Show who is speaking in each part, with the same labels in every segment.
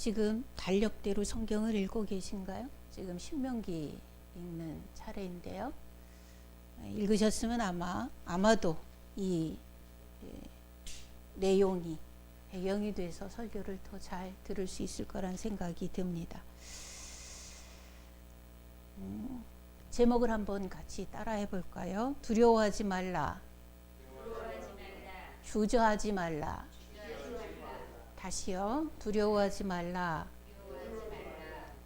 Speaker 1: 지금 달력대로 성경을 읽고 계신가요? 지금 신명기 읽는 차례인데요. 읽으셨으면 아마도 이 내용이 배경이 돼서 설교를 더 잘 들을 수 있을 거란 생각이 듭니다. 제목을 한번 같이 따라해 볼까요? 두려워하지 말라. 주저하지 말라. 다시요. 두려워하지 말라.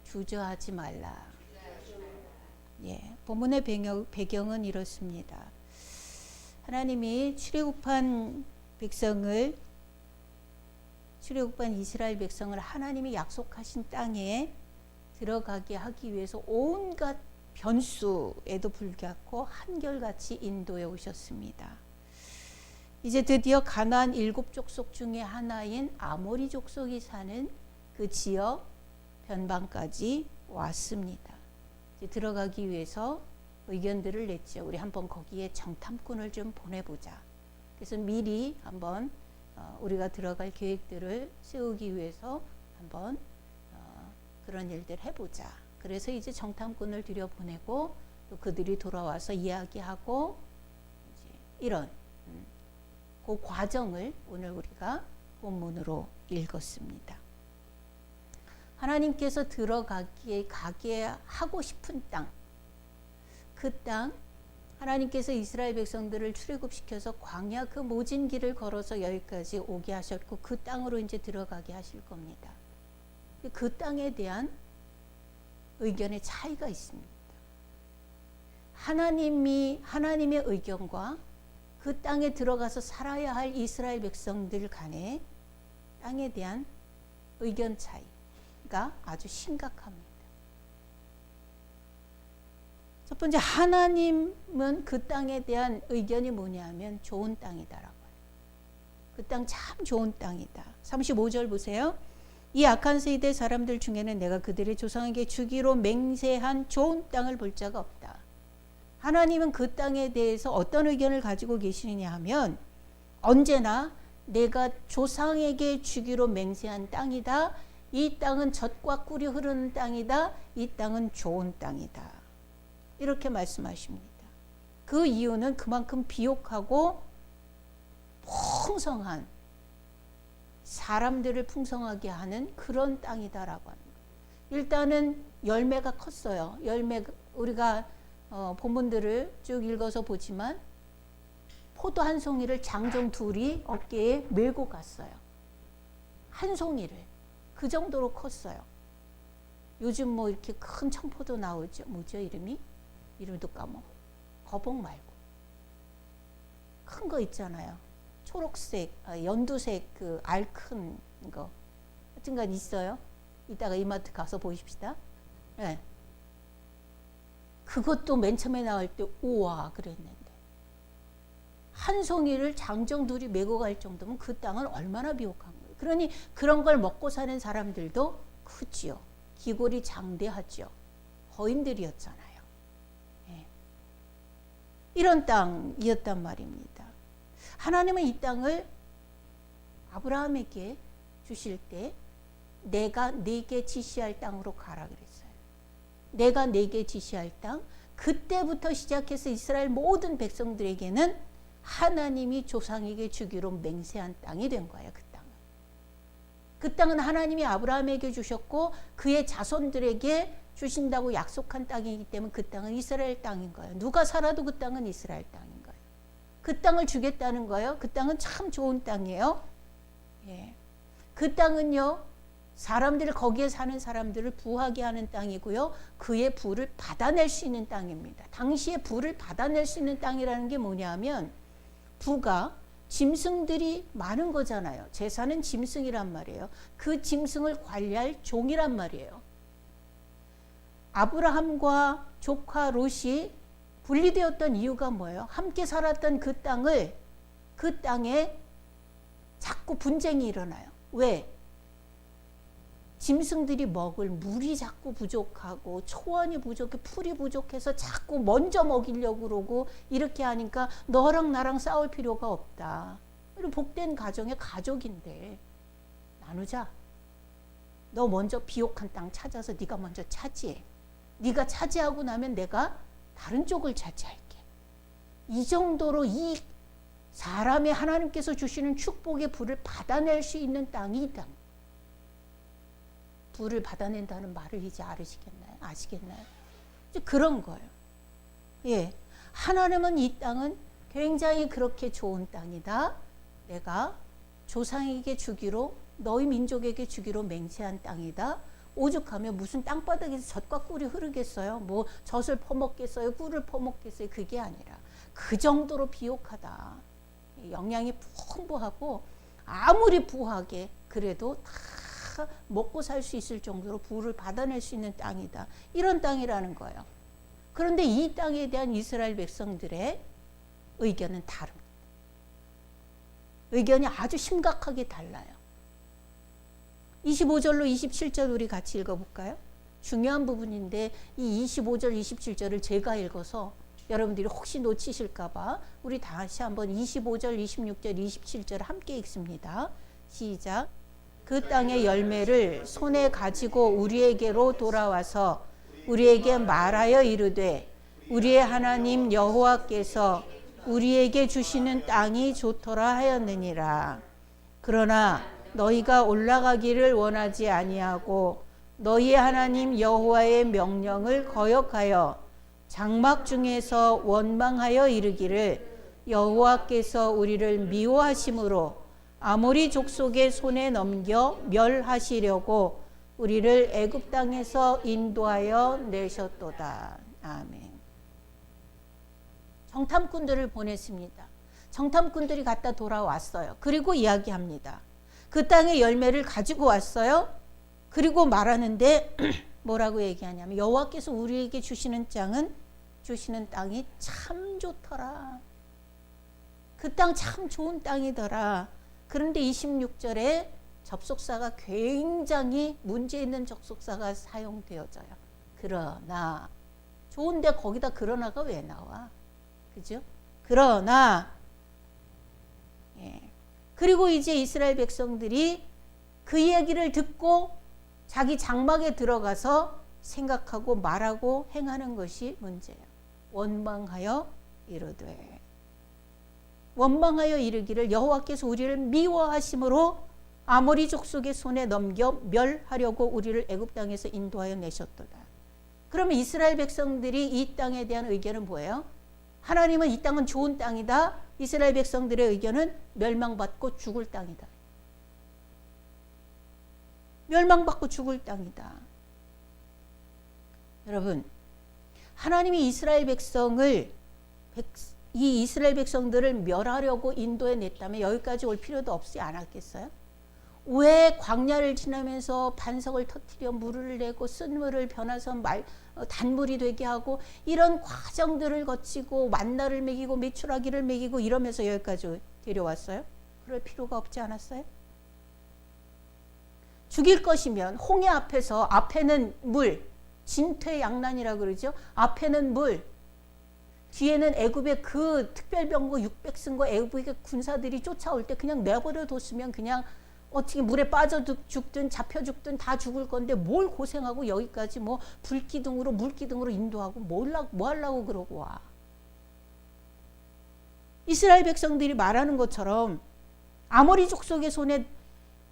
Speaker 1: 주저하지 말라. 예, 본문의 배경은 이렇습니다. 하나님이 출애굽한 이스라엘 백성을 하나님이 약속하신 땅에 들어가게 하기 위해서 온갖 변수에도 불구하고 한결같이 인도해 오셨습니다. 이제 드디어 가나안 7족속 중에 하나인 아모리 족속이 사는 그 지역 변방까지 왔습니다. 이제 들어가기 위해서 의견들을 냈죠. 우리 한번 거기에 정탐꾼을 좀 보내보자. 그래서 미리 한번 우리가 들어갈 계획들을 세우기 위해서 한번 그런 일들 해보자. 그래서 이제 정탐꾼을 들여보내고 또 그들이 돌아와서 이야기하고 이제 이런 그 과정을 오늘 우리가 본문으로 읽었습니다. 하나님께서 가게 하고 싶은 땅, 그 땅, 하나님께서 이스라엘 백성들을 출애굽시켜서 광야 그 모진 길을 걸어서 여기까지 오게 하셨고 그 땅으로 이제 들어가게 하실 겁니다. 그 땅에 대한 의견의 차이가 있습니다. 하나님의 의견과 그 땅에 들어가서 살아야 할 이스라엘 백성들 간의 땅에 대한 의견 차이가 아주 심각합니다. 첫 번째, 하나님은 그 땅에 대한 의견이 뭐냐면 좋은 땅이다라고 해요. 그 땅 참 좋은 땅이다. 35절 보세요. 이 악한 세대 사람들 중에는 내가 그들의 조상에게 주기로 맹세한 좋은 땅을 볼 자가 없다. 하나님은 그 땅에 대해서 어떤 의견을 가지고 계시느냐 하면 언제나 내가 조상에게 주기로 맹세한 땅이다. 이 땅은 젖과 꿀이 흐르는 땅이다. 이 땅은 좋은 땅이다. 이렇게 말씀하십니다. 그 이유는 그만큼 비옥하고 풍성한 사람들을 풍성하게 하는 그런 땅이다라고 합니다. 일단은 열매가 컸어요. 우리가 본문들을 쭉 읽어서 보지만 포도 한 송이를 장정 둘이 어깨에 메고 갔어요. 한 송이를. 그 정도로 컸어요. 요즘 뭐 이렇게 큰 청포도 나오죠. 뭐죠 이름이? 이름도 까먹어. 거봉 말고. 큰 거 있잖아요. 초록색, 연두색 그 알 큰 거. 하여튼간 있어요. 이따가 이마트 가서 보십시다. 네. 그것도 맨 처음에 나올 때 우와 그랬는데 한 송이를 장정둘이 메고 갈 정도면 그 땅은 얼마나 비옥한 거예요. 그러니 그런 걸 먹고 사는 사람들도 크지요. 기골이 장대하죠. 거인들이었잖아요. 네. 이런 땅이었단 말입니다. 하나님은 이 땅을 아브라함에게 주실 때 내가 네게 지시할 땅으로 가라 그랬어요. 내가 네게 지시할 땅, 그때부터 시작해서 이스라엘 모든 백성들에게는 하나님이 조상에게 주기로 맹세한 땅이 된 거예요. 그 땅은. 그 땅은 하나님이 아브라함에게 주셨고 그의 자손들에게 주신다고 약속한 땅이기 때문에 그 땅은 이스라엘 땅인 거예요. 누가 살아도 그 땅은 이스라엘 땅인 거예요. 그 땅을 주겠다는 거예요. 그 땅은 참 좋은 땅이에요. 예. 그 땅은요. 거기에 사는 사람들을 부하게 하는 땅이고요. 그의 부를 받아낼 수 있는 땅입니다. 당시에 부를 받아낼 수 있는 땅이라는 게 뭐냐면 부가 짐승들이 많은 거잖아요. 제사는 짐승이란 말이에요. 그 짐승을 관리할 종이란 말이에요. 아브라함과 조카 롯이 분리되었던 이유가 뭐예요? 함께 살았던 그 땅에 자꾸 분쟁이 일어나요. 왜? 짐승들이 먹을 물이 자꾸 부족하고 초원이 부족해 풀이 부족해서 자꾸 먼저 먹이려고 그러고 이렇게 하니까 너랑 나랑 싸울 필요가 없다. 복된 가정의 가족인데 나누자. 너 먼저 비옥한 땅 찾아서 네가 먼저 차지해. 네가 차지하고 나면 내가 다른 쪽을 차지할게. 이 정도로 이 사람의 하나님께서 주시는 축복의 불을 받아낼 수 있는 땅이 이 땅. 불을 받아낸다는 말을 이제 아시겠나요? 아시겠나요? 이제 그런 거예요. 예, 하나님은 이 땅은 굉장히 그렇게 좋은 땅이다. 내가 조상에게 주기로, 너희 민족에게 주기로 맹세한 땅이다. 오죽하면 무슨 땅바닥에서 젖과 꿀이 흐르겠어요? 뭐 젖을 퍼먹겠어요? 꿀을 퍼먹겠어요? 그게 아니라 그 정도로 비옥하다. 영양이 풍부하고 아무리 부하게 그래도 다 먹고 살 수 있을 정도로 부를 받아낼 수 있는 땅이다. 이런 땅이라는 거예요. 그런데 이 땅에 대한 이스라엘 백성들의 의견은 다릅니다. 의견이 아주 심각하게 달라요. 25절로 27절 우리 같이 읽어볼까요? 중요한 부분인데 이 25절, 27절을 제가 읽어서 여러분들이 혹시 놓치실까봐 우리 다시 한번 25절, 26절, 27절 함께 읽습니다. 시작. 그 땅의 열매를 손에 가지고 우리에게로 돌아와서 우리에게 말하여 이르되 우리의 하나님 여호와께서 우리에게 주시는 땅이 좋더라 하였느니라. 그러나 너희가 올라가기를 원하지 아니하고 너희의 하나님 여호와의 명령을 거역하여 장막 중에서 원망하여 이르기를 여호와께서 우리를 미워하심으로 아모리 족속의 손에 넘겨 멸하시려고 우리를 애굽 땅에서 인도하여 내셨도다. 아멘. 정탐꾼들을 보냈습니다. 정탐꾼들이 갔다 돌아왔어요. 그리고 이야기합니다. 그 땅의 열매를 가지고 왔어요. 그리고 말하는데 뭐라고 얘기하냐면 여호와께서 우리에게 주시는 땅이 참 좋더라. 그 땅 참 좋은 땅이더라. 그런데 26절에 접속사가 굉장히 문제 있는 접속사가 사용되어져요. 그러나 좋은데 거기다 그러나가 왜 나와? 그죠? 그러나 예. 그리고 이제 이스라엘 백성들이 그 이야기를 듣고 자기 장막에 들어가서 생각하고 말하고 행하는 것이 문제예요. 원망하여 이르되 원망하여 이르기를 여호와께서 우리를 미워하심으로 아모리 족속의 손에 넘겨 멸하려고 우리를 애굽 땅에서 인도하여 내셨도다. 그러면 이스라엘 백성들이 이 땅에 대한 의견은 뭐예요? 하나님은 이 땅은 좋은 땅이다. 이스라엘 백성들의 의견은 멸망받고 죽을 땅이다. 멸망받고 죽을 땅이다. 여러분, 하나님이 이 이스라엘 백성들을 멸하려고 인도해 냈다면 여기까지 올 필요도 없지 않았겠어요? 왜 광야를 지나면서 반석을 터뜨려 물을 내고 쓴물을 변화서 단물이 되게 하고 이런 과정들을 거치고 만나를 먹이고 메추라기를 먹이고 이러면서 여기까지 데려왔어요? 그럴 필요가 없지 않았어요? 죽일 것이면 홍해 앞에서 앞에는 물, 진퇴양난이라고 그러죠. 앞에는 물, 뒤에는 애굽의 그 특별병거 600승과 애굽의 군사들이 쫓아올 때 그냥 내버려 뒀으면 그냥 어떻게 물에 빠져 죽든 잡혀 죽든 다 죽을 건데 뭘 고생하고 여기까지 뭐 불기둥으로 물기둥으로 인도하고 뭐 하려고 그러고 와. 이스라엘 백성들이 말하는 것처럼 아모리 족속의 손에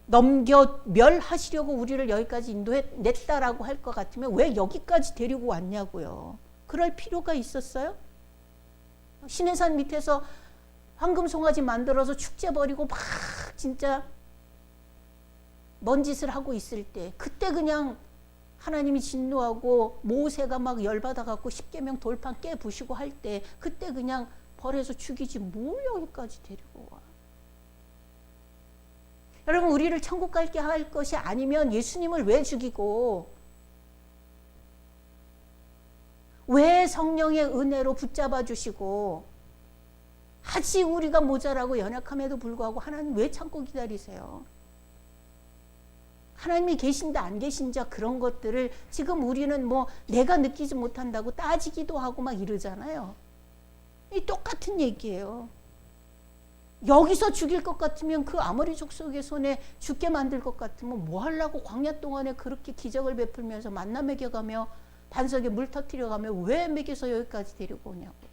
Speaker 1: 넘겨 멸하시려고 우리를 여기까지 인도해 냈다라고 할 것 같으면 왜 여기까지 데리고 왔냐고요. 그럴 필요가 있었어요? 시내산 밑에서 황금 송아지 만들어서 축제 벌이고 막 진짜 먼 짓을 하고 있을 때 그때 그냥 하나님이 진노하고 모세가 막 열받아 갖고 십계명 돌판 깨부시고 할 때 그때 그냥 벌해서 죽이지 뭘 여기까지 데리고 와. 여러분, 우리를 천국 갈게 할 것이 아니면 예수님을 왜 죽이고 왜 성령의 은혜로 붙잡아 주시고 아직 우리가 모자라고 연약함에도 불구하고 하나님 왜 참고 기다리세요? 하나님이 계신다 안 계신자 그런 것들을 지금 우리는 뭐 내가 느끼지 못한다고 따지기도 하고 막 이러잖아요. 이 똑같은 얘기예요. 여기서 죽일 것 같으면 그 아모리 족속의 손에 죽게 만들 것 같으면 뭐 하려고 광야 동안에 그렇게 기적을 베풀면서 만나 먹여가며 반석에 물 터뜨려가며 왜 먹여서 여기까지 데리고 오냐고요.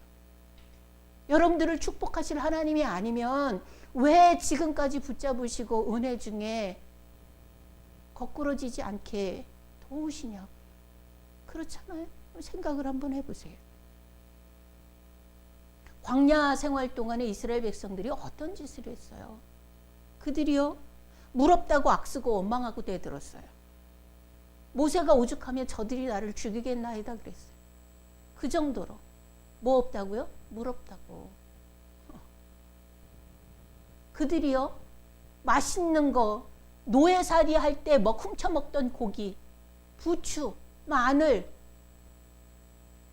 Speaker 1: 여러분들을 축복하실 하나님이 아니면 왜 지금까지 붙잡으시고 은혜 중에 거꾸러지지 않게 도우시냐고. 그렇잖아요. 생각을 한번 해보세요. 광야 생활 동안에 이스라엘 백성들이 어떤 짓을 했어요? 그들이요, 물 없다고 악쓰고 원망하고 대들었어요. 모세가 오죽하면 저들이 나를 죽이겠나이다 그랬어요. 그 정도로. 뭐 없다고요? 물 없다고. 그들이요, 맛있는 거, 노예살이 할 때 뭐 훔쳐먹던 고기, 부추, 마늘,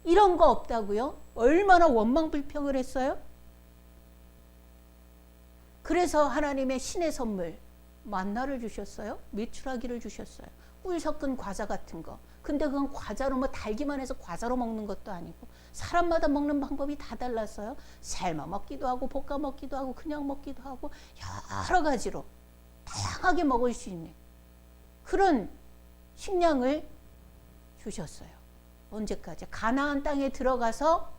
Speaker 1: 이런 거 없다고요? 얼마나 원망불평을 했어요? 그래서 하나님의 신의 선물, 만나를 주셨어요. 메추라기를 주셨어요. 꿀 섞은 과자 같은 거. 근데 그건 과자로 뭐 달기만 해서 과자로 먹는 것도 아니고 사람마다 먹는 방법이 다 달랐어요. 삶아 먹기도 하고 볶아 먹기도 하고 그냥 먹기도 하고 여러 가지로 다양하게 먹을 수 있는 그런 식량을 주셨어요. 언제까지? 가나안 땅에 들어가서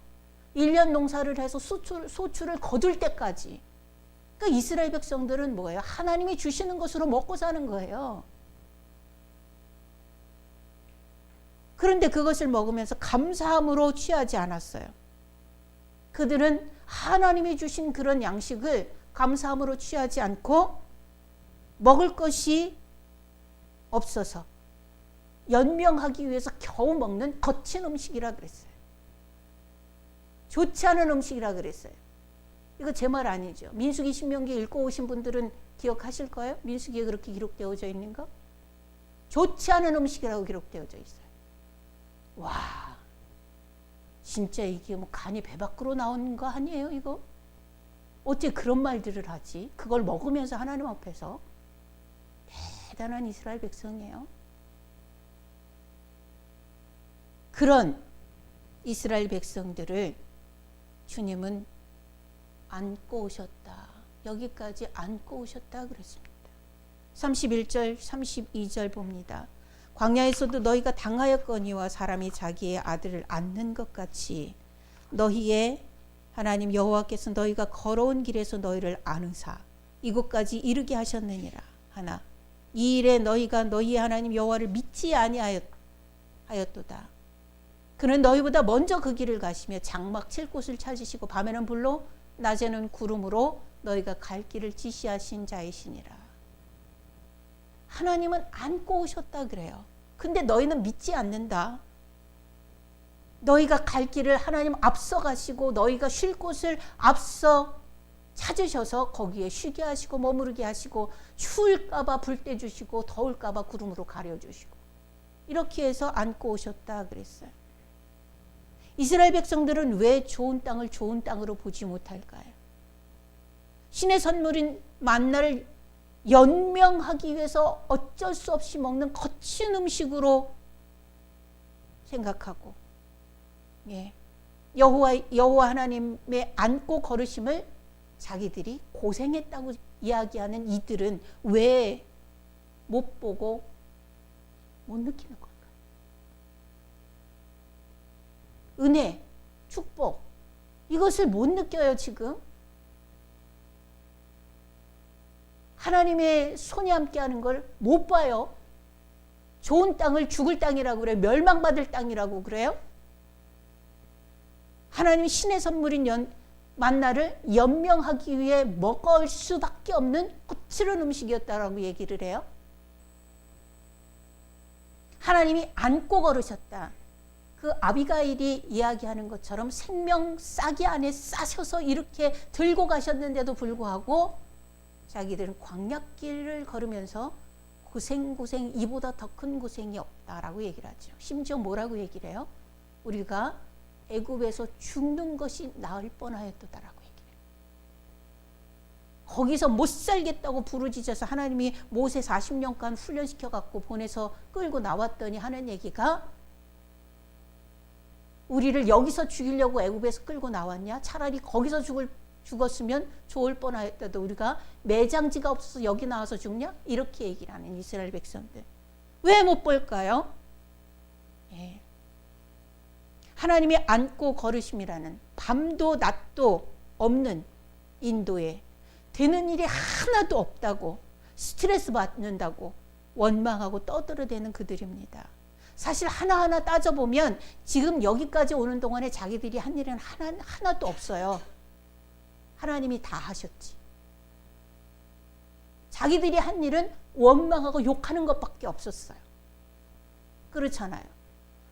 Speaker 1: 1년 농사를 해서 소출을 거둘 때까지. 그러니까 이스라엘 백성들은 뭐예요? 하나님이 주시는 것으로 먹고 사는 거예요. 그런데 그것을 먹으면서 감사함으로 취하지 않았어요. 그들은 하나님이 주신 그런 양식을 감사함으로 취하지 않고 먹을 것이 없어서 연명하기 위해서 겨우 먹는 거친 음식이라 그랬어요. 좋지 않은 음식이라 그랬어요. 이거 제 말 아니죠. 민수기 신명기 읽고 오신 분들은 기억하실 거예요? 민수기에 그렇게 기록되어져 있는 거? 좋지 않은 음식이라고 기록되어져 있어요. 와, 진짜 이게 뭐 간이 배 밖으로 나온 거 아니에요, 이거? 어째 그런 말들을 하지? 그걸 먹으면서 하나님 앞에서. 대단한 이스라엘 백성이에요. 그런 이스라엘 백성들을 주님은 안고 오셨다. 여기까지 안고 오셨다 그랬습니다. 31절, 32절 봅니다. 광야에서도 너희가 당하였거니와 사람이 자기의 아들을 안는 것 같이 너희의 하나님 여호와께서 너희가 걸어온 길에서 너희를 안으사 이곳까지 이르게 하셨느니라 하나 이 일에 너희가 너희의 하나님 여호와를 믿지 아니하였도다. 그는 너희보다 먼저 그 길을 가시며 장막 칠 곳을 찾으시고 밤에는 불로 낮에는 구름으로 너희가 갈 길을 지시하신 자이시니라. 하나님은 안고 오셨다 그래요. 근데 너희는 믿지 않는다. 너희가 갈 길을 하나님 앞서 가시고 너희가 쉴 곳을 앞서 찾으셔서 거기에 쉬게 하시고 머무르게 하시고 추울까 봐 불 떼주시고 더울까 봐 구름으로 가려주시고 이렇게 해서 안고 오셨다 그랬어요. 이스라엘 백성들은 왜 좋은 땅을 좋은 땅으로 보지 못할까요? 신의 선물인 만나를 연명하기 위해서 어쩔 수 없이 먹는 거친 음식으로 생각하고 여호와 하나님의 안고 걸으심을 자기들이 고생했다고 이야기하는 이들은 왜 못 보고 못 느끼는 걸까요? 은혜, 축복 이것을 못 느껴요 지금? 하나님의 손이 함께하는 걸 못 봐요. 좋은 땅을 죽을 땅이라고 그래요. 멸망받을 땅이라고 그래요. 하나님이 신의 선물인 만나를 연명하기 위해 먹을 수밖에 없는 거칠은 음식이었다라고 얘기를 해요. 하나님이 안고 걸으셨다. 그 아비가일이 이야기하는 것처럼 생명 싹이 안에 싸셔서 이렇게 들고 가셨는데도 불구하고 자기들은 광야길을 걸으면서 고생 이보다 더 큰 고생이 없다라고 얘기를 하죠. 심지어 뭐라고 얘기를 해요? 우리가 애굽에서 죽는 것이 나을 뻔하였도다라고 얘기해요. 거기서 못 살겠다고 부르짖어서 하나님이 모세 40년간 훈련시켜 갖고 보내서 끌고 나왔더니 하는 얘기가 우리를 여기서 죽이려고 애굽에서 끌고 나왔냐? 차라리 거기서 죽었으면 좋을 뻔하였다도 우리가 매장지가 없어서 여기 나와서 죽냐? 이렇게 얘기를 하는 이스라엘 백성들. 왜 못 볼까요? 예. 하나님이 안고 걸으심이라는 밤도 낮도 없는 인도에 되는 일이 하나도 없다고 스트레스 받는다고 원망하고 떠들어대는 그들입니다. 사실 하나하나 따져보면 지금 여기까지 오는 동안에 자기들이 한 일은 하나도 없어요. 하나님이 다 하셨지. 자기들이 한 일은 원망하고 욕하는 것밖에 없었어요. 그렇잖아요.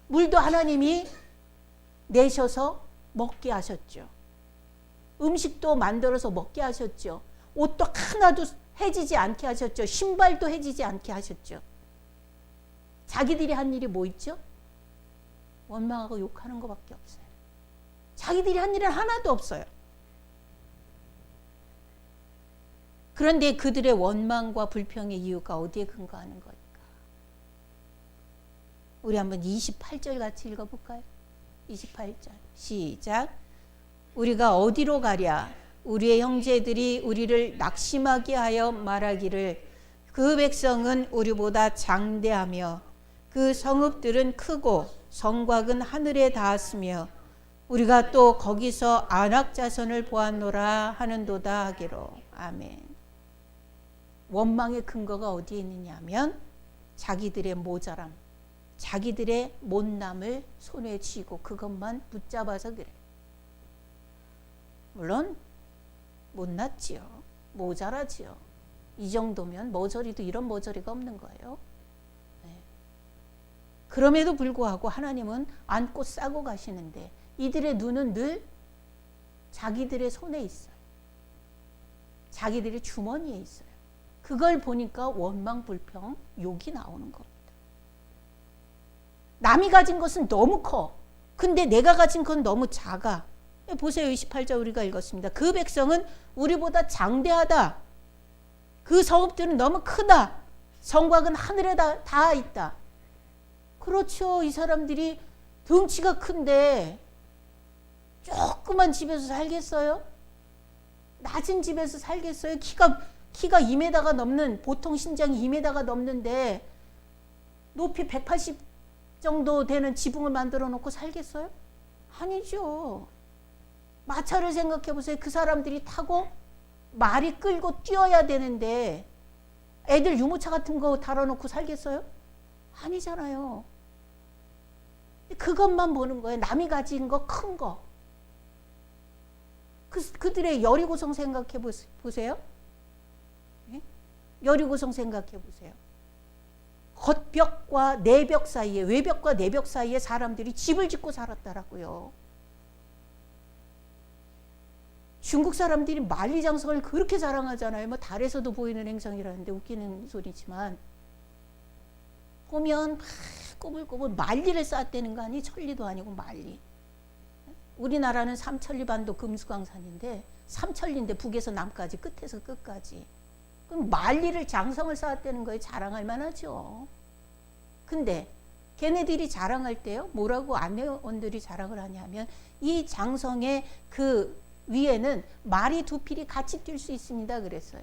Speaker 1: 물도 하나님이 내셔서 먹게 하셨죠. 음식도 만들어서 먹게 하셨죠. 옷도 하나도 해지지 않게 하셨죠. 신발도 해지지 않게 하셨죠. 자기들이 한 일이 뭐 있죠? 원망하고 욕하는 것밖에 없어요. 자기들이 한 일은 하나도 없어요. 그런데 그들의 원망과 불평의 이유가 어디에 근거하는 걸까? 우리 한번 28절 같이 읽어볼까요? 28절 시작. 우리가 어디로 가랴? 우리의 형제들이 우리를 낙심하게 하여 말하기를 그 백성은 우리보다 장대하며 그 성읍들은 크고 성곽은 하늘에 닿았으며 우리가 또 거기서 안악 자손을 보았노라 하는도다 하기로. 아멘. 원망의 근거가 어디에 있느냐 하면 자기들의 모자람, 자기들의 못남을 손에 쥐고 그것만 붙잡아서 그래. 물론 못났지요. 모자라지요. 이 정도면 머저리도 이런 머저리가 없는 거예요. 네. 그럼에도 불구하고 하나님은 안고 싸고 가시는데 이들의 눈은 늘 자기들의 손에 있어요. 자기들의 주머니에 있어요. 그걸 보니까 원망, 불평, 욕이 나오는 겁니다. 남이 가진 것은 너무 커. 근데 내가 가진 건 너무 작아. 보세요. 28절 우리가 읽었습니다. 그 백성은 우리보다 장대하다. 그 성읍들은 너무 크다. 성곽은 하늘에 닿아 있다. 그렇죠. 이 사람들이 덩치가 큰데 조그만 집에서 살겠어요? 낮은 집에서 살겠어요? 키가 2m가 넘는, 보통 신장이 2m가 넘는데 높이 180 정도 되는 지붕을 만들어 놓고 살겠어요? 아니죠. 마차를 생각해 보세요. 그 사람들이 타고 말이 끌고 뛰어야 되는데 애들 유모차 같은 거 달아놓고 살겠어요? 아니잖아요. 그것만 보는 거예요. 남이 가진 거, 큰 거. 그들의 여리고성 생각해 보세요. 여리고성 생각해 보세요. 겉벽과 내벽 사이에, 외벽과 내벽 사이에 사람들이 집을 짓고 살았더라고요. 중국 사람들이 만리장성을 그렇게 자랑하잖아요. 뭐 달에서도 보이는 행성이라는데 웃기는 소리지만 보면 막 꼬불꼬불 만리를 쌓았다는 거 아니? 천리도 아니고 만리. 우리나라는 삼천리반도 금수강산인데 삼천리인데 북에서 남까지 끝에서 끝까지. 그럼 만리를 장성을 쌓았다는 거에 자랑할 만하죠. 근데 걔네들이 자랑할 때요. 뭐라고 안내원들이 자랑을 하냐면 이 장성의 그 위에는 말이 두 필이 같이 뛸 수 있습니다. 그랬어요.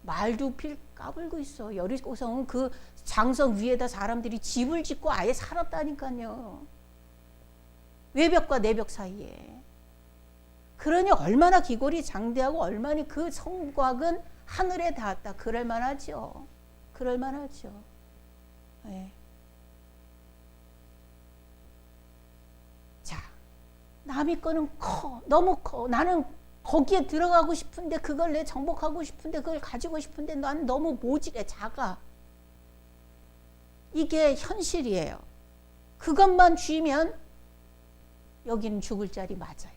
Speaker 1: 말 두 필 까불고 있어. 여리고성은 그 장성 위에다 사람들이 집을 짓고 아예 살았다니까요. 외벽과 내벽 사이에. 그러니 얼마나 기골이 장대하고 얼마나 그 성곽은 하늘에 닿았다. 그럴 만하죠. 그럴 만하죠. 네. 자, 남의 거는 커. 너무 커. 나는 거기에 들어가고 싶은데 그걸 내 정복하고 싶은데 그걸 가지고 싶은데 난 너무 모질해. 작아. 이게 현실이에요. 그것만 쥐면 여기는 죽을 자리 맞아요.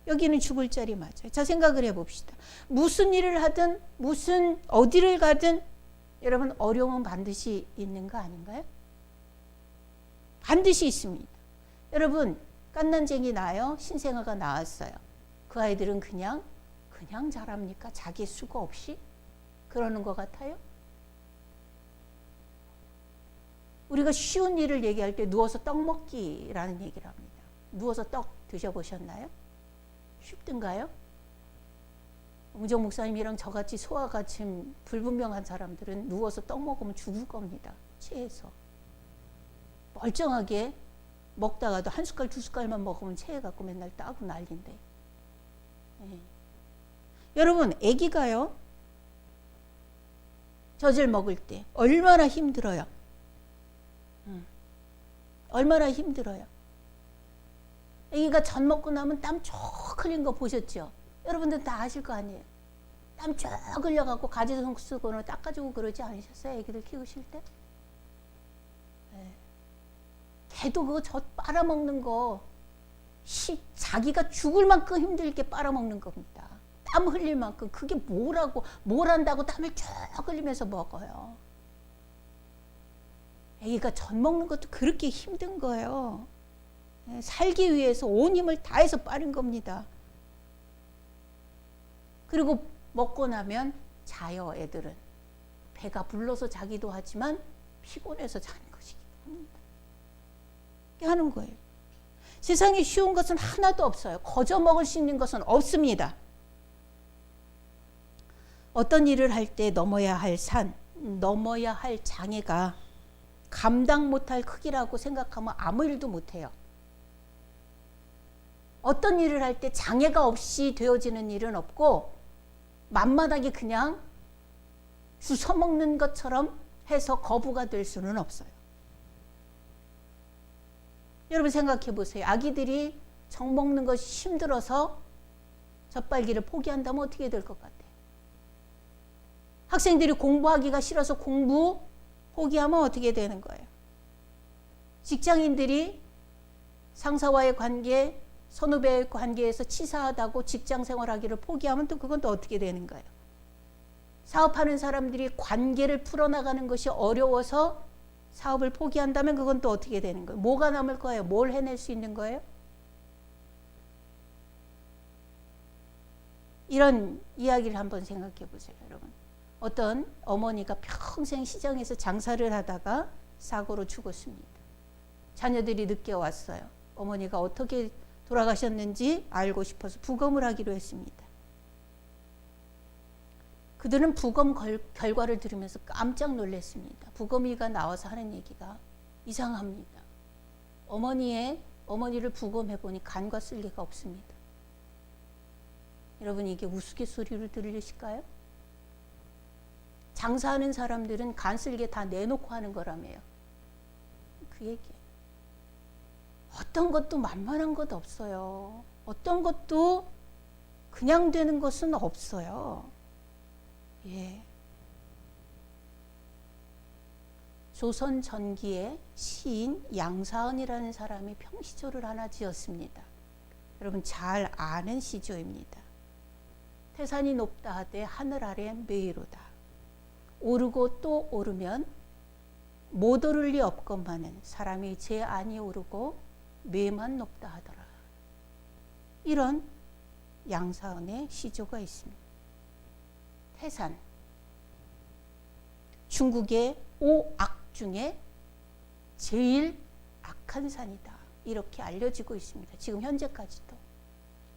Speaker 1: 여기는 죽을 자리 맞아요. 자, 생각을 해봅시다. 무슨 일을 하든 무슨 어디를 가든 여러분 어려움은 반드시 있는 거 아닌가요? 반드시 있습니다. 여러분 깐난쟁이 나요. 신생아가 나왔어요. 그 아이들은 그냥 자랍니까? 자기 수고 없이? 그러는 것 같아요? 우리가 쉬운 일을 얘기할 때 누워서 떡 먹기라는 얘기를 합니다. 누워서 떡 드셔보셨나요? 쉽든가요? 우정 목사님이랑 저같이 소화가 좀 불분명한 사람들은 누워서 떡 먹으면 죽을 겁니다. 체해서. 멀쩡하게 먹다가도 한 숟갈 두 숟갈만 먹으면 체해갖고 맨날 따고 난리인데. 예. 여러분, 아기가요 젖을 먹을 때 얼마나 힘들어요. 얼마나 힘들어요. 아기가 젖 먹고 나면 땀 쭉 흘린 거 보셨죠? 여러분들 다 아실 거 아니에요. 땀 쭉 흘려갖고 가지손 쓰고는 닦아주고 그러지 않으셨어요? 아기들 키우실 때? 네. 걔도 그거 젖 빨아먹는 거 자기가 죽을 만큼 힘들게 빨아먹는 겁니다. 땀 흘릴 만큼. 그게 뭘 한다고 땀을 쭉 흘리면서 먹어요. 아기가 젖 먹는 것도 그렇게 힘든 거예요. 살기 위해서 온 힘을 다해서 빠른 겁니다. 그리고 먹고 나면 자요. 애들은 배가 불러서 자기도 하지만 피곤해서 자는 것이기도 합니다. 이렇게 하는 거예요. 세상에 쉬운 것은 하나도 없어요. 거저 먹을 수 있는 것은 없습니다. 어떤 일을 할 때 넘어야 할 산, 넘어야 할 장애가 감당 못할 크기라고 생각하면 아무 일도 못해요. 어떤 일을 할 때 장애가 없이 되어지는 일은 없고 만만하게 그냥 주워 먹는 것처럼 해서 거부가 될 수는 없어요. 여러분 생각해 보세요. 아기들이 정 먹는 것이 힘들어서 젖발기를 포기한다면 어떻게 될 것 같아요? 학생들이 공부하기가 싫어서 공부 포기하면 어떻게 되는 거예요? 직장인들이 상사와의 관계, 선후배의 관계에서 치사하다고 직장 생활하기를 포기하면 또 그건 또 어떻게 되는 거예요? 사업하는 사람들이 관계를 풀어나가는 것이 어려워서 사업을 포기한다면 그건 또 어떻게 되는 거예요? 뭐가 남을 거예요? 뭘 해낼 수 있는 거예요? 이런 이야기를 한번 생각해 보세요, 여러분. 어떤 어머니가 평생 시장에서 장사를 하다가 사고로 죽었습니다. 자녀들이 늦게 왔어요. 어머니가 어떻게 돌아가셨는지 알고 싶어서 부검을 하기로 했습니다. 그들은 부검 결과를 들으면서 깜짝 놀랐습니다. 부검의가 나와서 하는 얘기가 이상합니다. 어머니를 부검해보니 간과 쓸개가 없습니다. 여러분 이게 우스갯소리로 들리실까요? 장사하는 사람들은 간 쓸개 다 내놓고 하는 거라며요. 그 얘기예요. 어떤 것도 만만한 것 없어요. 어떤 것도 그냥 되는 것은 없어요. 예. 조선 전기에 시인 양사은이라는 사람이 평시조를 하나 지었습니다. 여러분 잘 아는 시조입니다. 태산이 높다 하되 하늘 아래 매이로다. 오르고 또 오르면 못 오를 리 없건만은 사람이 제 안이 오르고 매만 높다 하더라. 이런 양사은의 시조가 있습니다. 태산, 중국의 5악 중에 제일 악한 산이다. 이렇게 알려지고 있습니다. 지금 현재까지도.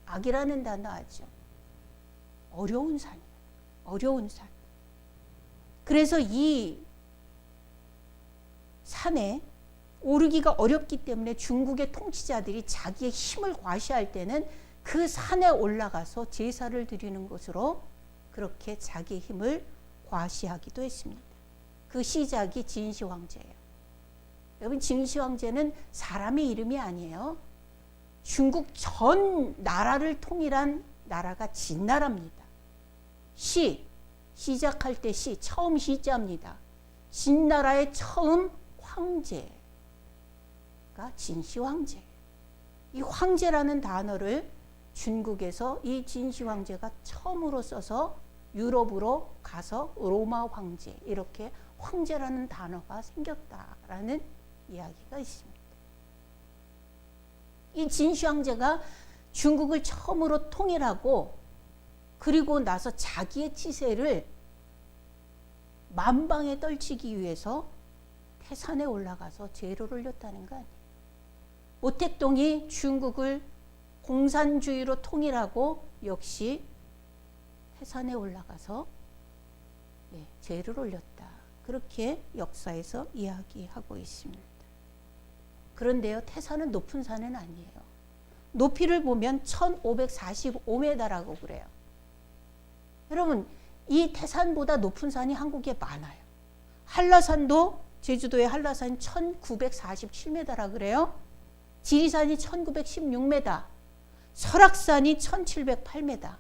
Speaker 1: 악이라는 단어 아죠. 어려운 산이에요. 어려운 산. 그래서 이 산에 오르기가 어렵기 때문에 중국의 통치자들이 자기의 힘을 과시할 때는 그 산에 올라가서 제사를 드리는 것으로 그렇게 자기의 힘을 과시하기도 했습니다. 그 시작이 진시황제예요. 여러분 진시황제는 사람의 이름이 아니에요. 중국 전 나라를 통일한 나라가 진나라입니다. 시작할 때 처음 시자입니다. 진나라의 처음 황제가 진시황제. 이 황제라는 단어를 중국에서 이 진시황제가 처음으로 써서 유럽으로 가서 로마 황제, 이렇게 황제라는 단어가 생겼다라는 이야기가 있습니다. 이 진시황제가 중국을 처음으로 통일하고 그리고 나서 자기의 치세를 만방에 떨치기 위해서 태산에 올라가서 제를 올렸다는 거 아니에요. 모택동이 중국을 공산주의로 통일하고 역시 태산에 올라가서 제를 올렸다. 그렇게 역사에서 이야기하고 있습니다. 그런데요, 태산은 높은 산은 아니에요. 높이를 보면 1545m라고 그래요. 여러분, 이 태산보다 높은 산이 한국에 많아요. 한라산도, 제주도의 한라산이 1947m라 그래요. 지리산이 1916m, 설악산이 1708m,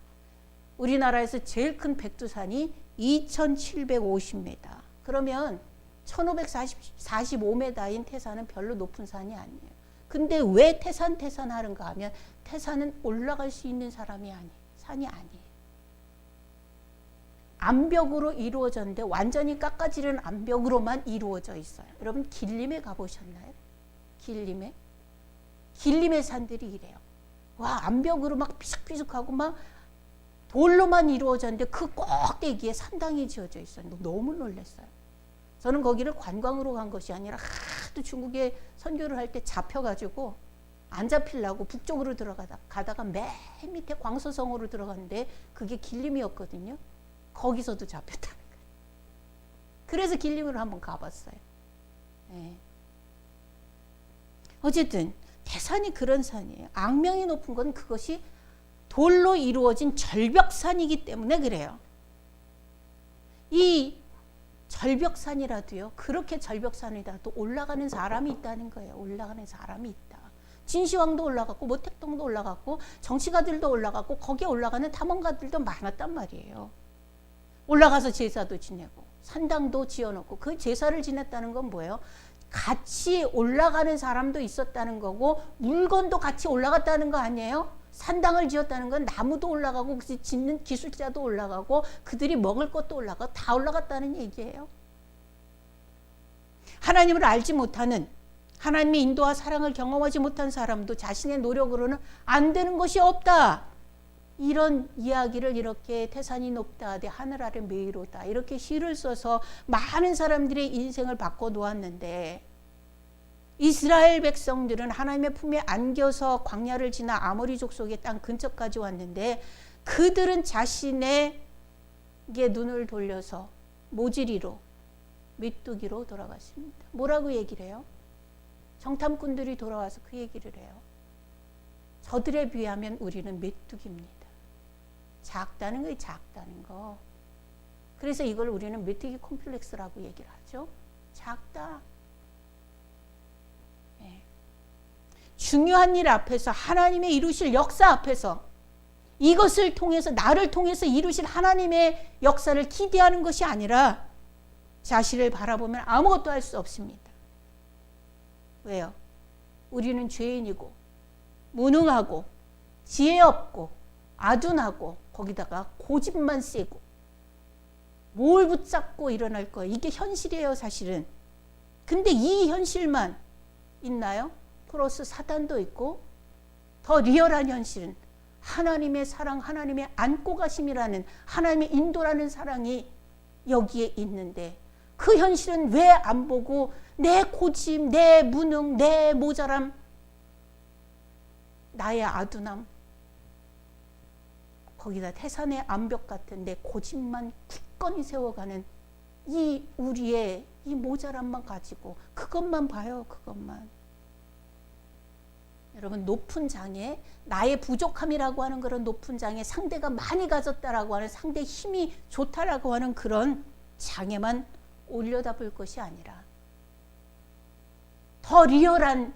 Speaker 1: 우리나라에서 제일 큰 백두산이 2750m. 그러면 1545m인 태산은 별로 높은 산이 아니에요. 근데 왜 태산 하는가 하면 태산은 올라갈 수 있는 산이 아니에요. 암벽으로 이루어졌는데 완전히 깎아지른 암벽으로만 이루어져 있어요. 여러분 길림에 가보셨나요? 길림의 산들이 이래요. 와, 암벽으로 막 삐죽삐죽하고 막 돌로만 이루어졌는데 그 꼭대기에 산당이 지어져 있어요. 너무 놀랐어요. 저는 거기를 관광으로 간 것이 아니라 하도 중국에 선교를 할 때 잡혀가지고 안 잡히려고 북쪽으로 가다가 맨 밑에 광서성으로 들어갔는데 그게 길림이었거든요. 거기서도 잡혔다는 거예요. 그래서 길림으로 한번 가봤어요. 네. 어쨌든 태산이 그런 산이에요. 악명이 높은 건 그것이 돌로 이루어진 절벽산이기 때문에 그래요. 이 절벽산이라도요, 그렇게 절벽산이라도 올라가는 사람이 있다는 거예요. 올라가는 사람이 있다. 진시황도 올라갔고 모택동도 올라갔고 정치가들도 올라갔고 거기에 올라가는 탐험가들도 많았단 말이에요. 올라가서 제사도 지내고 산당도 지어놓고 그 제사를 지냈다는 건 뭐예요? 같이 올라가는 사람도 있었다는 거고 물건도 같이 올라갔다는 거 아니에요? 산당을 지었다는 건 나무도 올라가고 짓는 기술자도 올라가고 그들이 먹을 것도 올라가고 다 올라갔다는 얘기예요. 하나님을 알지 못하는, 하나님의 인도와 사랑을 경험하지 못한 사람도 자신의 노력으로는 안 되는 것이 없다. 이런 이야기를 이렇게 태산이 높다, 내 하늘 아래 메이로다, 이렇게 시를 써서 많은 사람들의 인생을 바꿔 놓았는데 이스라엘 백성들은 하나님의 품에 안겨서 광야를 지나 아모리 족속의 땅 근처까지 왔는데 그들은 자신에게 눈을 돌려서 모지리로, 메뚜기로 돌아갔습니다. 뭐라고 얘기를 해요? 정탐꾼들이 돌아와서 그 얘기를 해요. 저들에 비하면 우리는 메뚜기입니다. 작다는 거예요, 작다는 거. 그래서 이걸 우리는 메뚜기 콤플렉스라고 얘기를 하죠. 작다. 중요한 일 앞에서, 하나님의 이루실 역사 앞에서, 이것을 통해서, 나를 통해서 이루실 하나님의 역사를 기대하는 것이 아니라 자신을 바라보면 아무것도 할 수 없습니다. 왜요? 우리는 죄인이고 무능하고 지혜 없고 아둔하고 거기다가 고집만 세고 뭘 붙잡고 일어날 거야. 이게 현실이에요, 사실은. 근데 이 현실만 있나요? 플러스 사단도 있고 더 리얼한 현실은 하나님의 사랑, 하나님의 안고 가심이라는, 하나님의 인도라는 사랑이 여기에 있는데 그 현실은 왜 안 보고 내 고집, 내 무능, 내 모자람, 나의 아둔함, 거기다 태산의 암벽 같은 내 고집만 굳건히 세워가는 이 우리의 이 모자람만 가지고 그것만 봐요, 그것만. 여러분, 높은 장에, 나의 부족함이라고 하는 그런 높은 장에, 상대가 많이 가졌다라고 하는, 상대 힘이 좋다라고 하는 그런 장에만 올려다볼 것이 아니라 더 리얼한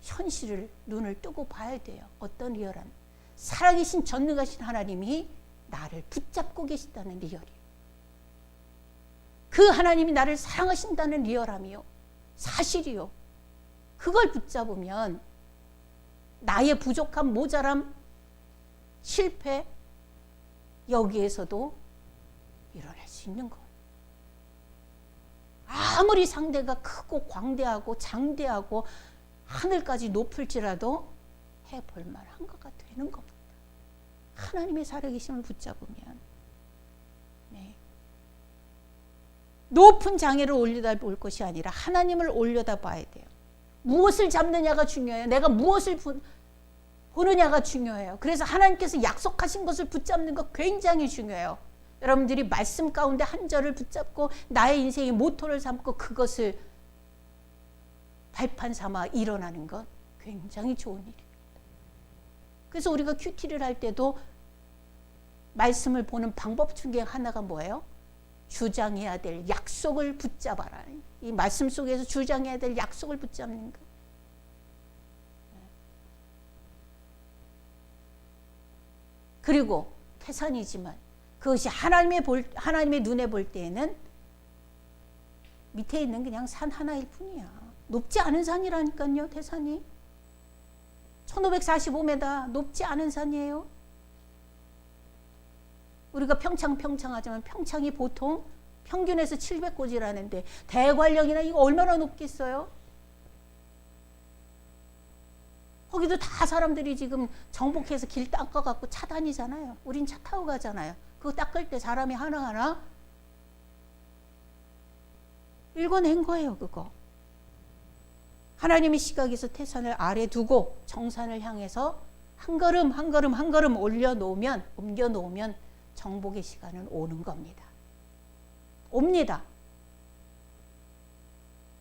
Speaker 1: 현실을 눈을 뜨고 봐야 돼요. 어떤 리얼한? 살아계신 전능하신 하나님이 나를 붙잡고 계시다는 리얼이요. 그 하나님이 나를 사랑하신다는 리얼함이요. 사실이요. 그걸 붙잡으면 나의 부족함, 모자람, 실패, 여기에서도 일어날 수 있는 것. 아무리 상대가 크고 광대하고 장대하고 하늘까지 높을지라도 해볼 만한 것가 되는 겁니다. 하나님의 살아계심을 붙잡으면. 네. 높은 장애를 올려다 볼 것이 아니라 하나님을 올려다 봐야 돼요. 무엇을 잡느냐가 중요해요. 내가 무엇을 보느냐가 중요해요. 그래서 하나님께서 약속하신 것을 붙잡는 것 굉장히 중요해요. 여러분들이 말씀 가운데 한 절을 붙잡고 나의 인생의 모토를 삼고 그것을 발판 삼아 일어나는 것 굉장히 좋은 일이에요. 그래서 우리가 큐티를 할 때도 말씀을 보는 방법 중에 하나가 뭐예요? 주장해야 될 약속을 붙잡아라. 이 말씀 속에서 주장해야 될 약속을 붙잡는 것. 그리고 태산이지만 그것이 하나님의 눈에 볼 때에는 밑에 있는 그냥 산 하나일 뿐이야. 높지 않은 산이라니까요, 태산이. 1545m 높지 않은 산이에요. 우리가 평창하지만 평창이 보통 평균에서 700고지라는데 대관령이나 이거 얼마나 높겠어요? 거기도 다 사람들이 지금 정복해서 길 닦아갖고 차 다니잖아요. 우린 차 타고 가잖아요. 그거 닦을 때 사람이 하나하나 읽어낸 거예요, 그거. 하나님의 시각에서 태산을 아래 두고 정산을 향해서 한 걸음 한 걸음 한 걸음 옮겨 놓으면 정복의 시간은 오는 겁니다. 옵니다.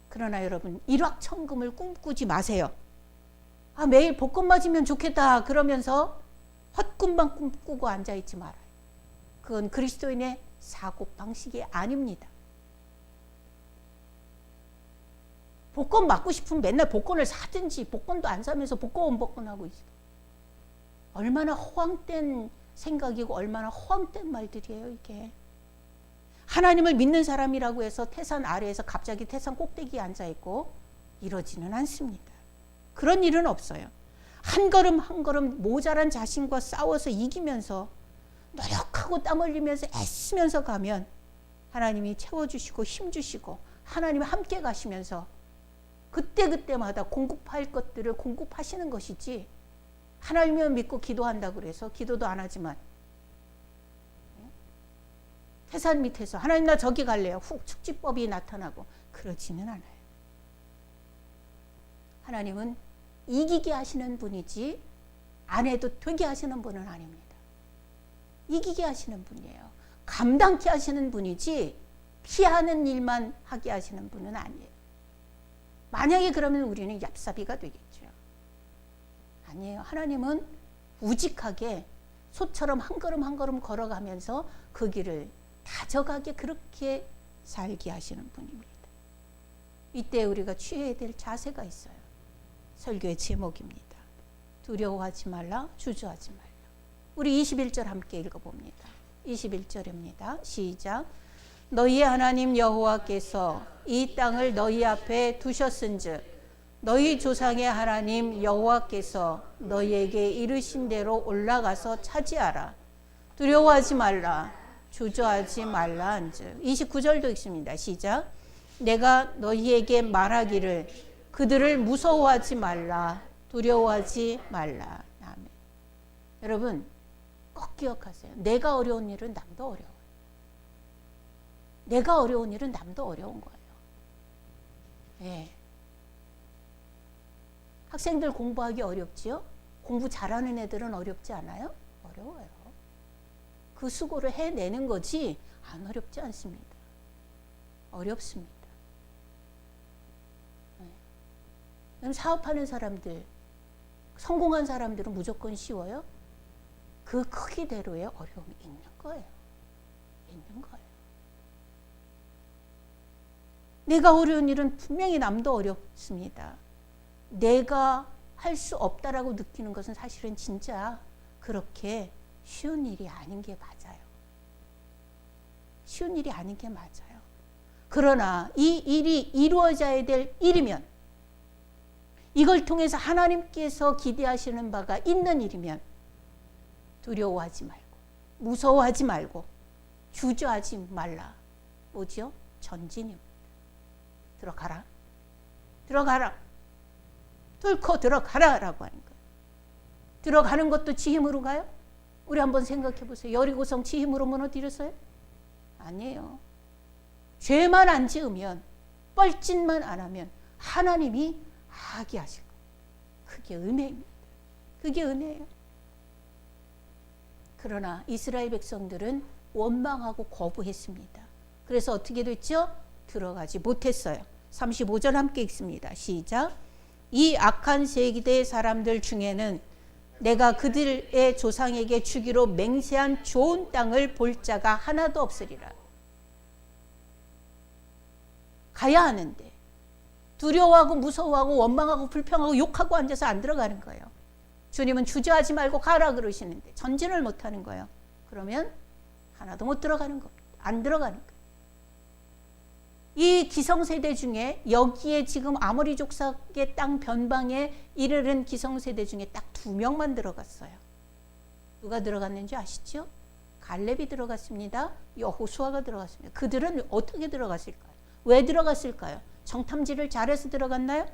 Speaker 1: 그러나 여러분 일확천금을 꿈꾸지 마세요. 매일 복권 맞으면 좋겠다 그러면서 헛꿈만 꿈꾸고 앉아있지 말아요. 그건 그리스도인의 사고방식이 아닙니다. 복권 맞고 싶으면 맨날 복권을 사든지 복권도 안 사면서 복권하고 있어. 얼마나 허황된 생각이고 얼마나 허황된 말들이에요, 이게. 하나님을 믿는 사람이라고 해서 태산 아래에서 갑자기 태산 꼭대기에 앉아있고 이러지는 않습니다. 그런 일은 없어요. 한 걸음 한 걸음 모자란 자신과 싸워서 이기면서 노력하고 땀 흘리면서 애쓰면서 가면 하나님이 채워주시고 힘주시고 하나님이 함께 가시면서 그때그때마다 공급할 것들을 공급하시는 것이지, 하나님을 믿고 기도한다고 그래서 기도도 안 하지만 태산 밑에서 하나님 나 저기 갈래요 훅 축지법이 나타나고 그러지는 않아요. 하나님은 이기게 하시는 분이지 안 해도 되게 하시는 분은 아닙니다. 이기게 하시는 분이에요. 감당케 하시는 분이지 피하는 일만 하게 하시는 분은 아니에요. 만약에 그러면 우리는 얍삽이가 되겠죠. 아니에요. 하나님은 우직하게 소처럼 한 걸음 한 걸음 걸어가면서 그 길을 다져가게 그렇게 살게 하시는 분입니다. 이때 우리가 취해야 될 자세가 있어요. 설교의 제목입니다. 두려워하지 말라, 주저하지 말라. 우리 21절 함께 읽어봅니다. 21절입니다. 시작. 너희의 하나님 여호와께서 이 땅을 너희 앞에 두셨은즉 너희 조상의 하나님 여호와께서 너희에게 이르신 대로 올라가서 차지하라. 두려워하지 말라, 주저하지 말라 한즉. 29절도 있습니다. 시작. 내가 너희에게 말하기를 그들을 무서워하지 말라, 두려워하지 말라. 아멘. 여러분 꼭 기억하세요. 내가 어려운 일은 남도 어려워요. 내가 어려운 일은 남도 어려운 거예요. 네. 학생들 공부하기 어렵지요? 공부 잘하는 애들은 어렵지 않아요? 어려워요. 그 수고를 해내는 거지 안 어렵지 않습니다. 어렵습니다. 네. 사업하는 사람들, 성공한 사람들은 무조건 쉬워요? 그 크기대로의 어려움이 있는 거예요. 있는 거예요. 내가 어려운 일은 분명히 남도 어렵습니다. 내가 할 수 없다라고 느끼는 것은 사실은 진짜 그렇게 쉬운 일이 아닌 게 맞아요. 쉬운 일이 아닌 게 맞아요. 그러나 이 일이 이루어져야 될 일이면, 이걸 통해서 하나님께서 기대하시는 바가 있는 일이면 두려워하지 말고 무서워하지 말고 주저하지 말라. 뭐죠? 전진입니다. 들어가라. 들어가라. 뚫고 들어가라 라고 하는 거예요. 들어가는 것도 지 힘으로 가요? 우리 한번 생각해 보세요. 여리고성 지 힘으로 무너뜨렸어요? 아니에요. 죄만 안 지으면, 뻘짓만 안 하면 하나님이 하게 하실 거예요. 그게 은혜입니다. 그게 은혜예요. 그러나 이스라엘 백성들은 원망하고 거부했습니다. 그래서 어떻게 됐죠? 들어가지 못했어요. 35절 함께 읽습니다. 시작. 이 악한 세기대의 사람들 중에는 내가 그들의 조상에게 주기로 맹세한 좋은 땅을 볼 자가 하나도 없으리라. 가야 하는데 두려워하고 무서워하고 원망하고 불평하고 욕하고 앉아서 안 들어가는 거예요. 주님은 주저하지 말고 가라 그러시는데 전진을 못하는 거예요. 그러면 하나도 못 들어가는 겁니다. 안 들어가는 거예요. 이 기성세대 중에 여기에 지금 아모리 족속의 땅 변방에 이르는 기성세대 중에 딱 2명만 들어갔어요. 누가 들어갔는지 아시죠? 갈렙이 들어갔습니다. 여호수아가 들어갔습니다. 그들은 어떻게 들어갔을까요? 왜 들어갔을까요? 정탐지를 잘해서 들어갔나요?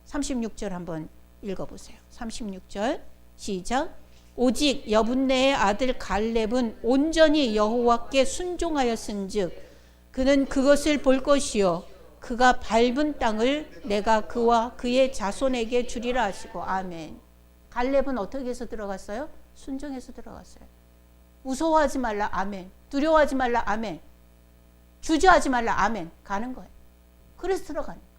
Speaker 1: 36절 한번 읽어보세요. 36절 시작. 오직 여분네의 아들 갈렙은 온전히 여호와께 순종하였은즉 그는 그것을 볼 것이요 그가 밟은 땅을 내가 그와 그의 자손에게 주리라 하시고. 아멘. 갈렙은 어떻게 해서 들어갔어요? 순종해서 들어갔어요. 무서워하지 말라. 아멘. 두려워하지 말라. 아멘. 주저하지 말라. 아멘. 가는 거예요. 그래서 들어가는 거예요.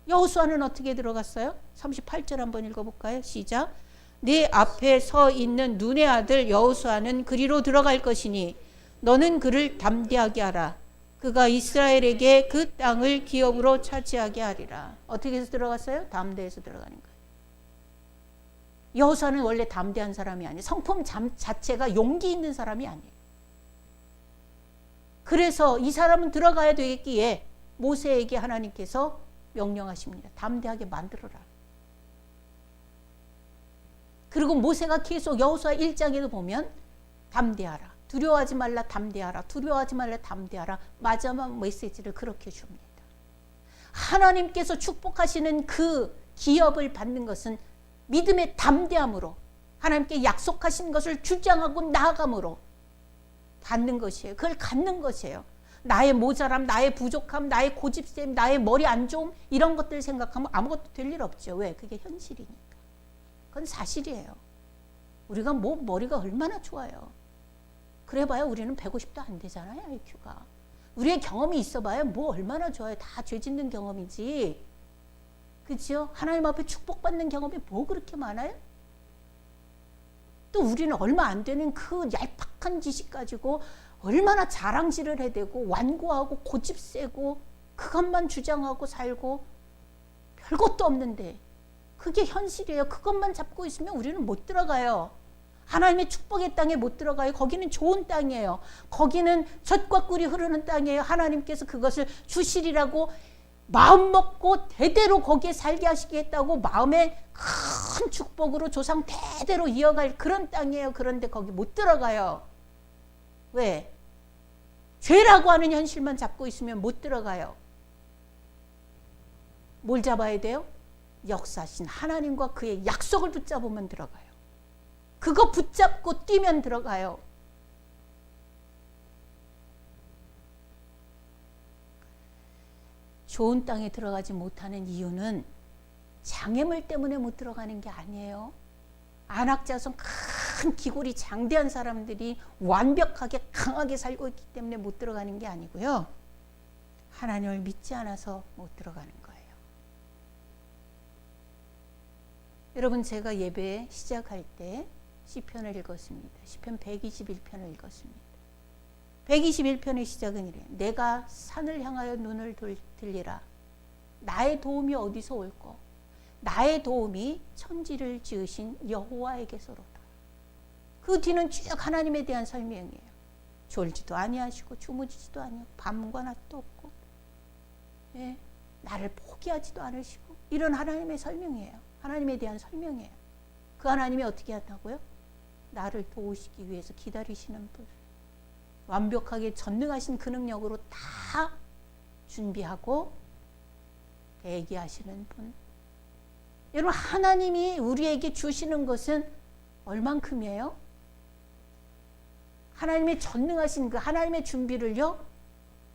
Speaker 1: 여호수아는 어떻게 들어갔어요? 38절 한번 읽어볼까요? 시작. 네 앞에 서 있는 눈의 아들 여호수아는 그리로 들어갈 것이니 너는 그를 담대하게 하라. 그가 이스라엘에게 그 땅을 기업으로 차지하게 하리라. 어떻게 해서 들어갔어요? 담대해서 들어가는 거예요. 여호수아는 원래 담대한 사람이 아니에요. 성품 자체가 용기 있는 사람이 아니에요. 그래서 이 사람은 들어가야 되겠기에 모세에게 하나님께서 명령하십니다. 담대하게 만들어라. 그리고 모세가 계속 여호수아 1장에도 보면 담대하라. 두려워하지 말라. 담대하라. 두려워하지 말라. 담대하라. 마지막 메시지를 그렇게 줍니다. 하나님께서 축복하시는 그 기업을 받는 것은 믿음의 담대함으로 하나님께 약속하신 것을 주장하고 나아감으로 받는 것이에요. 그걸 갖는 것이에요. 나의 모자람, 나의 부족함, 나의 고집셈, 나의 머리 안 좋음 이런 것들 생각하면 아무것도 될 일 없죠. 왜? 그게 현실이니까. 그건 사실이에요. 우리가 뭐 머리가 얼마나 좋아요. 그래봐야 우리는 150도 안 되잖아요. IQ가. 우리의 경험이 있어봐야 뭐 얼마나 좋아요. 다 죄 짓는 경험이지. 그렇죠? 하나님 앞에 축복받는 경험이 뭐 그렇게 많아요? 또 우리는 얼마 안 되는 그 얄팍한 지식 가지고 얼마나 자랑질을 해대고 완고하고 고집 세고 그것만 주장하고 살고 별것도 없는데 그게 현실이에요. 그것만 잡고 있으면 우리는 못 들어가요. 하나님의 축복의 땅에 못 들어가요. 거기는 좋은 땅이에요. 거기는 젖과 꿀이 흐르는 땅이에요. 하나님께서 그것을 주시리라고 마음 먹고 대대로 거기에 살게 하시겠다고 마음의 큰 축복으로 조상 대대로 이어갈 그런 땅이에요. 그런데 거기 못 들어가요. 왜? 죄라고 하는 현실만 잡고 있으면 못 들어가요. 뭘 잡아야 돼요? 역사신 하나님과 그의 약속을 붙잡으면 들어가요. 그거 붙잡고 뛰면 들어가요. 좋은 땅에 들어가지 못하는 이유는 장애물 때문에 못 들어가는 게 아니에요. 안악자손 큰 기골이 장대한 사람들이 완벽하게 강하게 살고 있기 때문에 못 들어가는 게 아니고요. 하나님을 믿지 않아서 못 들어가는 거예요. 여러분, 제가 예배 시작할 때 시편을 읽었습니다. 시편 121편을 읽었습니다. 121편의 시작은 이래요. 내가 산을 향하여 눈을 들리라. 나의 도움이 어디서 올꼬? 나의 도움이 천지를 지으신 여호와에게서로다. 그 뒤는 쭉 하나님에 대한 설명이에요. 졸지도 아니하시고 주무지지도 아니하고 밤과 낮도 없고, 예, 나를 포기하지도 않으시고, 이런 하나님의 설명이에요. 하나님에 대한 설명이에요. 그 하나님이 어떻게 한다고요? 나를 도우시기 위해서 기다리시는 분, 완벽하게 전능하신 그 능력으로 다 준비하고 대기하시는 분. 여러분, 하나님이 우리에게 주시는 것은 얼만큼이에요? 하나님의 전능하신 그 하나님의 준비를요,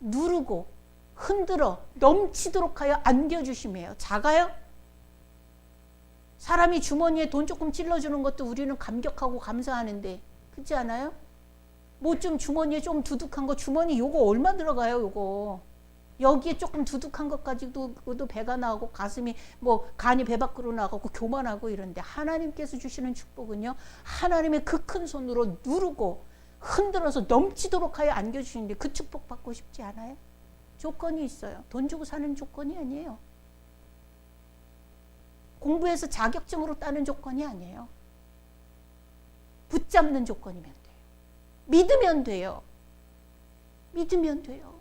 Speaker 1: 누르고 흔들어 넘치도록 하여 안겨주심이에요. 작아요? 사람이 주머니에 돈 조금 찔러주는 것도 우리는 감격하고 감사하는데, 그렇지 않아요? 뭐 좀 주머니에 좀 두둑한 거, 주머니 요거 얼마 들어가요, 요거. 여기에 조금 두둑한 것 가지고도 그것도 배가 나오고 가슴이 뭐 간이 배 밖으로 나가고 교만하고 이런데, 하나님께서 주시는 축복은요, 하나님의 그 큰 손으로 누르고 흔들어서 넘치도록 하여 안겨주시는데, 그 축복 받고 싶지 않아요? 조건이 있어요. 돈 주고 사는 조건이 아니에요. 공부해서 자격증으로 따는 조건이 아니에요. 붙잡는 조건이면 돼요. 믿으면 돼요. 믿으면 돼요.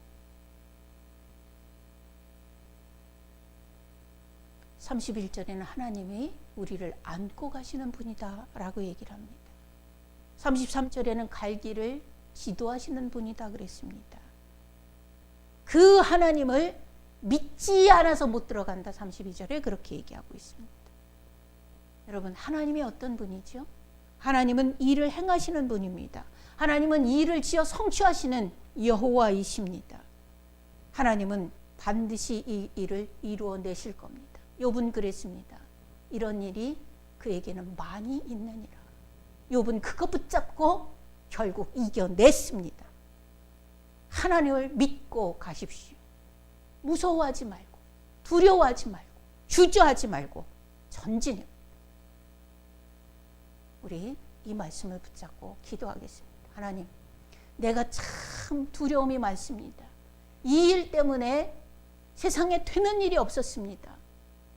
Speaker 1: 31절에는 하나님이 우리를 안고 가시는 분이다 라고 얘기를 합니다. 33절에는 갈 길을 지도하시는 분이다 그랬습니다. 그 하나님을 믿지 않아서 못 들어간다, 32절에 그렇게 얘기하고 있습니다. 여러분, 하나님이 어떤 분이죠? 하나님은 일을 행하시는 분입니다. 하나님은 일을 지어 성취하시는 여호와이십니다. 하나님은 반드시 이 일을 이루어내실 겁니다. 욥은 그랬습니다. 이런 일이 그에게는 많이 있느니라. 욥은 그거 붙잡고 결국 이겨냈습니다. 하나님을 믿고 가십시오. 무서워하지 말고, 두려워하지 말고, 주저하지 말고 전진해. 우리 이 말씀을 붙잡고 기도하겠습니다. 하나님, 내가 참 두려움이 많습니다. 이 일 때문에 세상에 되는 일이 없었습니다.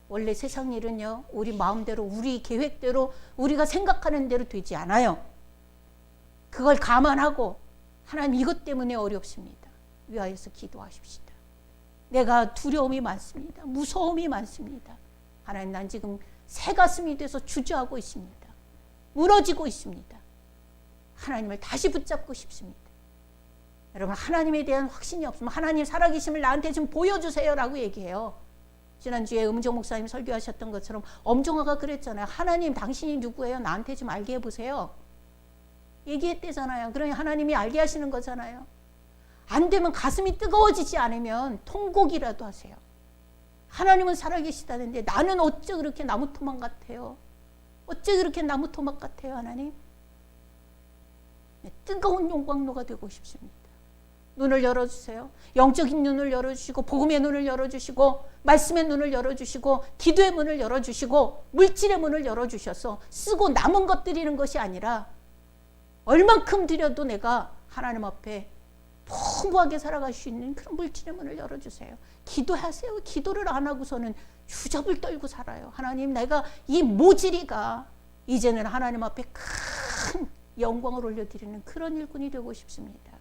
Speaker 1: 원래 세상 일은요, 우리 마음대로, 우리 계획대로, 우리가 생각하는 대로 되지 않아요. 그걸 감안하고 하나님, 이것 때문에 어렵습니다. 위하여서 기도하십시다. 내가 두려움이 많습니다. 무서움이 많습니다. 하나님, 난 지금 새 가슴이 돼서 주저하고 있습니다. 무너지고 있습니다. 하나님을 다시 붙잡고 싶습니다. 여러분, 하나님에 대한 확신이 없으면 하나님 살아계심을 나한테 좀 보여주세요 라고 얘기해요. 지난주에 음정 목사님 설교하셨던 것처럼 엄정화가 그랬잖아요. 하나님, 당신이 누구예요? 나한테 좀 알게 해보세요. 얘기했대잖아요. 그러니 하나님이 알게 하시는 거잖아요. 안 되면, 가슴이 뜨거워지지 않으면 통곡이라도 하세요. 하나님은 살아계시다는데 나는 어째 그렇게 나무토막 같아요? 어째 그렇게 나무토막 같아요, 하나님? 네, 뜨거운 용광로가 되고 싶습니다. 눈을 열어주세요. 영적인 눈을 열어주시고, 복음의 눈을 열어주시고, 말씀의 눈을 열어주시고, 기도의 문을 열어주시고, 물질의 문을 열어주셔서 쓰고 남은 것 드리는 것이 아니라 얼만큼 드려도 내가 하나님 앞에 풍부하게 살아갈 수 있는 그런 물질의 문을 열어주세요. 기도하세요. 기도를 안 하고서는 주접을 떨고 살아요. 하나님, 내가 이 모질이가 이제는 하나님 앞에 큰 영광을 올려드리는 그런 일꾼이 되고 싶습니다.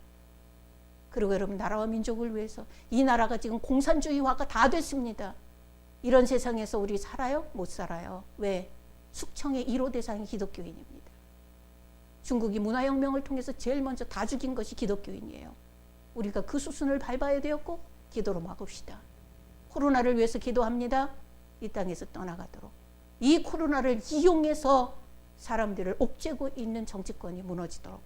Speaker 1: 그리고 여러분, 나라와 민족을 위해서, 이 나라가 지금 공산주의화가 다 됐습니다. 이런 세상에서 우리 살아요? 못 살아요. 왜? 숙청의 1호 대상이 기독교인입니다. 중국이 문화혁명을 통해서 제일 먼저 다 죽인 것이 기독교인이에요. 우리가 그 수순을 밟아야 되었고, 기도로 막읍시다. 코로나를 위해서 기도합니다. 이 땅에서 떠나가도록. 이 코로나를 이용해서 사람들을 옥죄고 있는 정치권이 무너지도록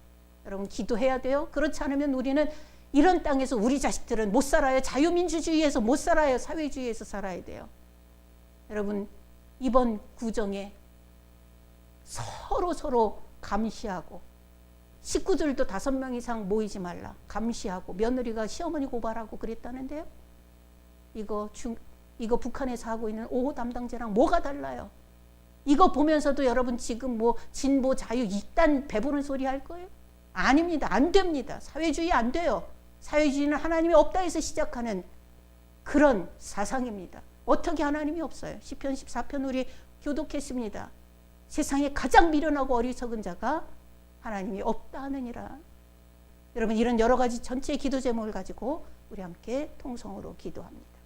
Speaker 1: 여러분, 기도해야 돼요. 그렇지 않으면 우리는 이런 땅에서 우리 자식들은 못 살아요. 자유민주주의에서 못 살아요. 사회주의에서 살아야 돼요. 여러분, 이번 구정에 서로 감시하고, 식구들도 5명 이상 모이지 말라 감시하고, 며느리가 시어머니 고발하고 그랬다는데요. 이거 북한에서 하고 있는 5호 담당자랑 뭐가 달라요? 이거 보면서도 여러분 지금 뭐 진보 자유 이딴 배부른 소리 할 거예요? 아닙니다. 안 됩니다. 사회주의 안 돼요. 사회주의는 하나님이 없다 해서 시작하는 그런 사상입니다. 어떻게 하나님이 없어요? 시편 14편 우리 교독했습니다. 세상에 가장 미련하고 어리석은 자가 하나님이 없다 하느니라. 여러분, 이런 여러 가지 전체 기도 제목을 가지고 우리 함께 통성으로 기도합니다.